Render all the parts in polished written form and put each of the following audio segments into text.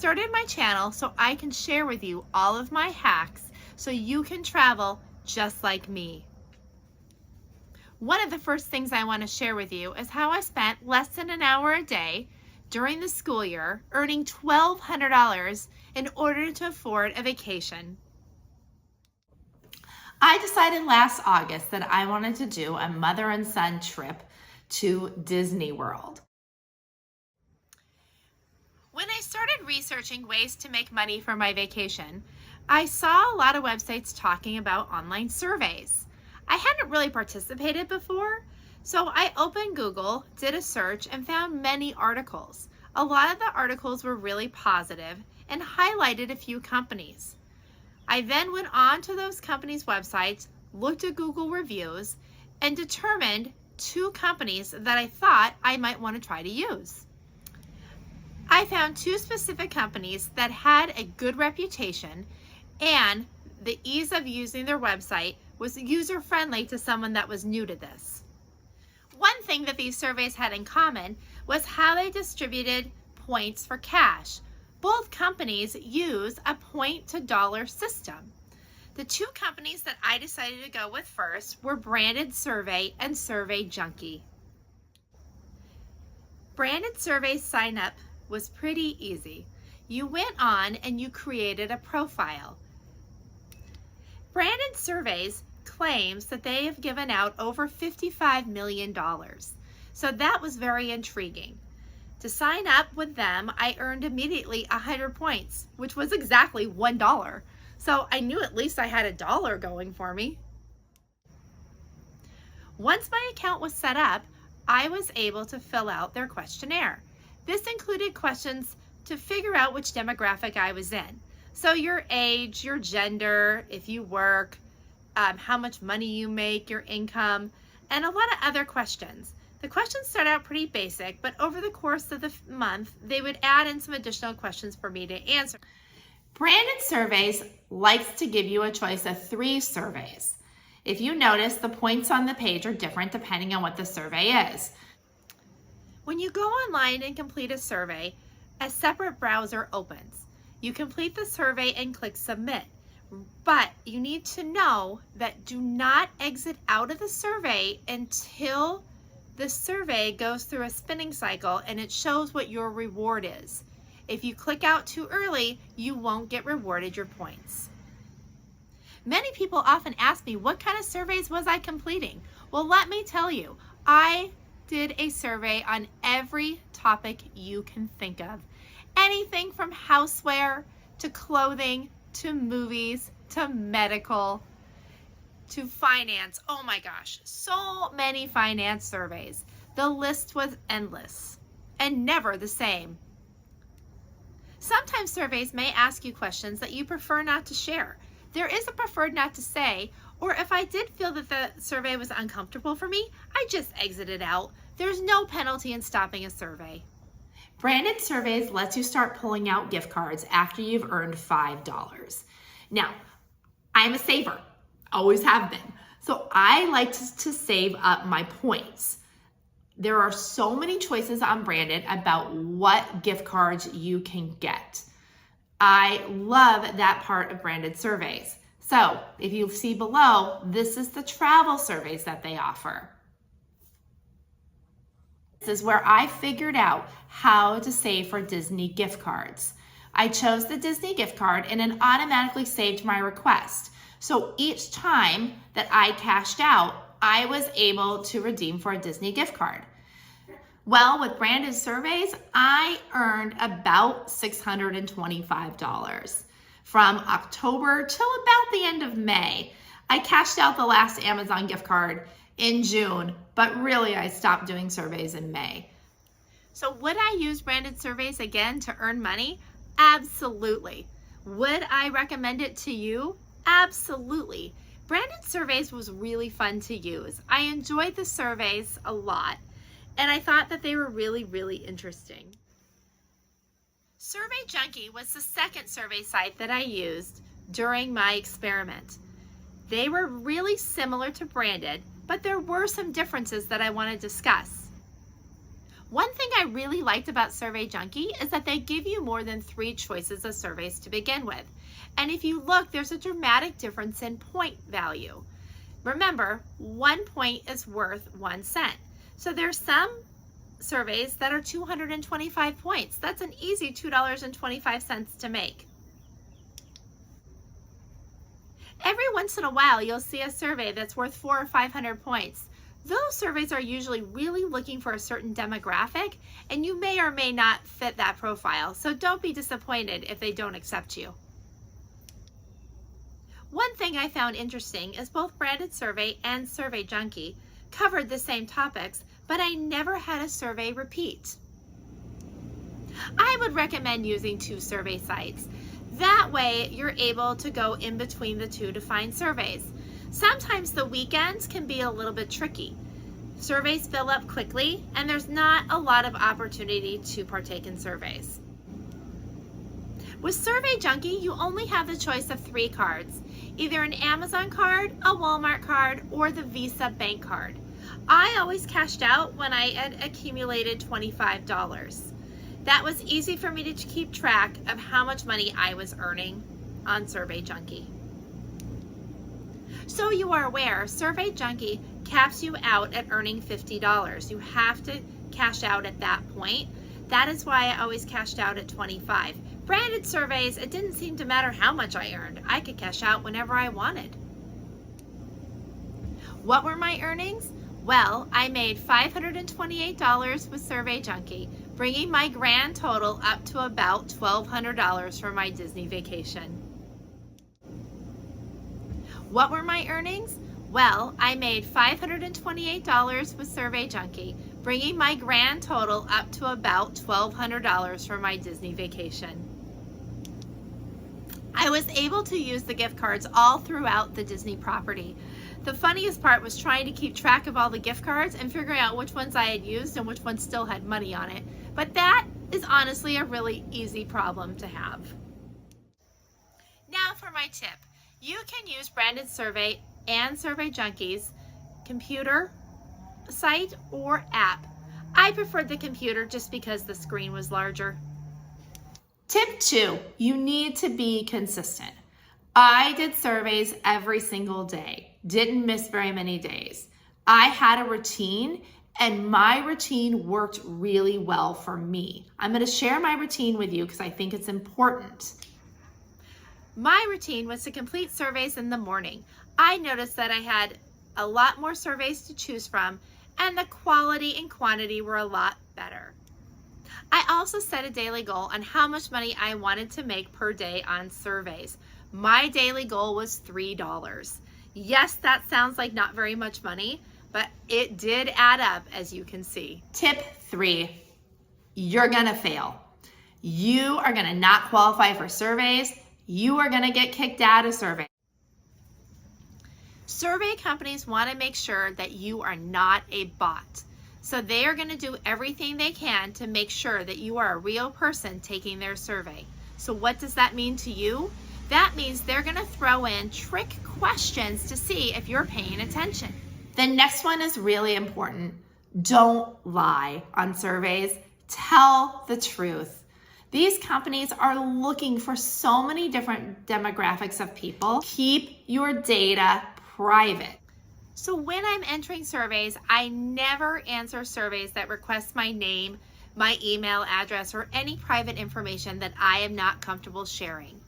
started my channel so I can share with you all of my hacks so you can travel just like me. One of the first things I want to share with you is how I spent less than an hour a day during the school year earning $1,200 in order to afford a vacation. I decided last August that I wanted to do a mother and son trip to Disney World. When I started researching ways to make money for my vacation, I saw a lot of websites talking about online surveys. I hadn't really participated before, so I opened Google, did a search, and found many articles. A lot of the articles were really positive and highlighted a few companies. I then went on to those companies' websites, looked at Google reviews, and determined 2 companies that I thought I might want to try to use. I found 2 specific companies that had a good reputation, and the ease of using their website was user-friendly to someone that was new to this. One thing that these surveys had in common was how they distributed points for cash. Both companies use a point to dollar system. The 2 companies that I decided to go with first were Branded Survey and Survey Junkie. Branded Survey sign up was pretty easy. You went on and you created a profile. Branded Surveys claims that they have given out over $55 million. So that was very intriguing. To sign up with them, I earned immediately 100 points, which was exactly $1. So I knew at least I had $1 going for me. Once my account was set up, I was able to fill out their questionnaire. This included questions to figure out which demographic I was in. So your age, your gender, if you work, how much money you make, your income, and a lot of other questions. The questions start out pretty basic, but over the course of the month, they would add in some additional questions for me to answer. Branded Surveys likes to give you a choice of 3 surveys. If you notice, the points on the page are different depending on what the survey is. When you go online and complete a survey, a separate browser opens. You complete the survey and click Submit. But you need to know that do not exit out of the survey until the survey goes through a spinning cycle and it shows what your reward is. If you click out too early, you won't get rewarded your points. Many people often ask me, what kind of surveys was I completing? Well, let me tell you, I did a survey on every topic you can think of. Anything from houseware to clothing to movies to medical to finance. Oh my gosh, so many finance surveys. The list was endless and never the same. Sometimes surveys may ask you questions that you prefer not to share. There is a preferred not to say, or if I did feel that the survey was uncomfortable for me, I just exited out. There's no penalty in stopping a survey. Branded Surveys lets you start pulling out gift cards after you've earned $5. Now, I'm a saver, always have been. So I like to save up my points. There are so many choices on Branded about what gift cards you can get. I love that part of Branded Surveys. So if you see below, this is the travel surveys that they offer. This is where I figured out how to save for Disney gift cards. I chose the Disney gift card and it automatically saved my request. So each time that I cashed out, I was able to redeem for a Disney gift card. Well, with Branded Surveys, I earned about $625 from October till about the end of May. I cashed out the last Amazon gift card in June, but really I stopped doing surveys in May. So would I use Branded Surveys again to earn money? Absolutely. Would I recommend it to you? Absolutely. Branded Surveys was really fun to use. I enjoyed the surveys a lot, and I thought that they were really, really interesting. Survey Junkie was the second survey site that I used during my experiment. They were really similar to Branded, but there were some differences that I want to discuss. One thing I really liked about Survey Junkie is that they give you more than 3 choices of surveys to begin with. And if you look, there's a dramatic difference in point value. Remember, 1 point is worth 1 cent. So there's some surveys that are 225 points. That's an easy $2.25 to make. Every once in a while, you'll see a survey that's worth 400 or 500 points. Those surveys are usually really looking for a certain demographic, and you may or may not fit that profile. So don't be disappointed if they don't accept you. One thing I found interesting is both Branded Survey and Survey Junkie covered the same topics, but I never had a survey repeat. I would recommend using 2 survey sites. That way you're able to go in between the 2 to find surveys. Sometimes the weekends can be a little bit tricky. Surveys fill up quickly and there's not a lot of opportunity to partake in surveys. With Survey Junkie, you only have the choice of 3 cards, either an Amazon card, a Walmart card, or the Visa bank card. I always cashed out when I had accumulated $25. That was easy for me to keep track of how much money I was earning on Survey Junkie. So you are aware, Survey Junkie caps you out at earning $50. You have to cash out at that point. That is why I always cashed out at $25. Branded surveys, it didn't seem to matter how much I earned. I could cash out whenever I wanted. What were my earnings? Well, I made $528 with Survey Junkie, bringing my grand total up to about $1,200 for my Disney vacation. What were my earnings? Well, I made $528 with Survey Junkie, bringing my grand total up to about $1,200 for my Disney vacation. I was able to use the gift cards all throughout the Disney property. The funniest part was trying to keep track of all the gift cards and figuring out which ones I had used and which ones still had money on it. But that is honestly a really easy problem to have. Now for my tip. You can use Branded Survey and Survey Junkie's computer, site, or app. I preferred the computer just because the screen was larger. Tip 2, you need to be consistent. I did surveys every single day. Didn't miss very many days. I had a routine and my routine worked really well for me. I'm going to share my routine with you because I think it's important. My routine was to complete surveys in the morning. I noticed that I had a lot more surveys to choose from and the quality and quantity were a lot better. I also set a daily goal on how much money I wanted to make per day on surveys. My daily goal was $3. Yes, that sounds like not very much money, but it did add up, as you can see. Tip 3, you're gonna fail. You are gonna not qualify for surveys. You are gonna get kicked out of surveys. Survey companies wanna make sure that you are not a bot. So they are gonna do everything they can to make sure that you are a real person taking their survey. So what does that mean to you? That means they're gonna throw in trick questions to see if you're paying attention. The next one is really important. Don't lie on surveys. Tell the truth. These companies are looking for so many different demographics of people. Keep your data private. So when I'm entering surveys, I never answer surveys that request my name, my email address, or any private information that I am not comfortable sharing.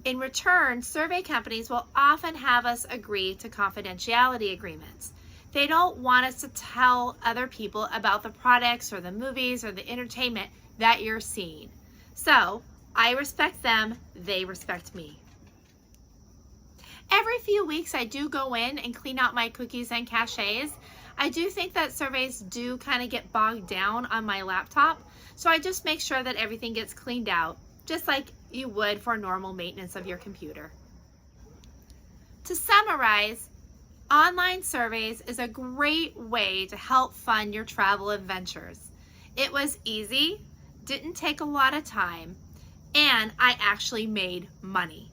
In return, survey companies will often have us agree to confidentiality agreements. They don't want us to tell other people about the products or the movies or the entertainment that you're seeing. So I respect them, they respect me. Every few weeks I do go in and clean out my cookies and caches. I do think that surveys do kind of get bogged down on my laptop, so I just make sure that everything gets cleaned out, just like you would for normal maintenance of your computer. To summarize, online surveys is a great way to help fund your travel adventures. It was easy, didn't take a lot of time, and I actually made money.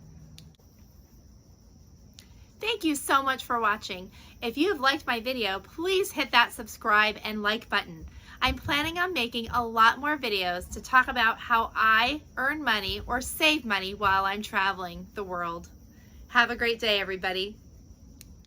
Thank you so much for watching. If you have liked my video, please hit that subscribe and like button. I'm planning on making a lot more videos to talk about how I earn money or save money while I'm traveling the world. Have a great day, everybody.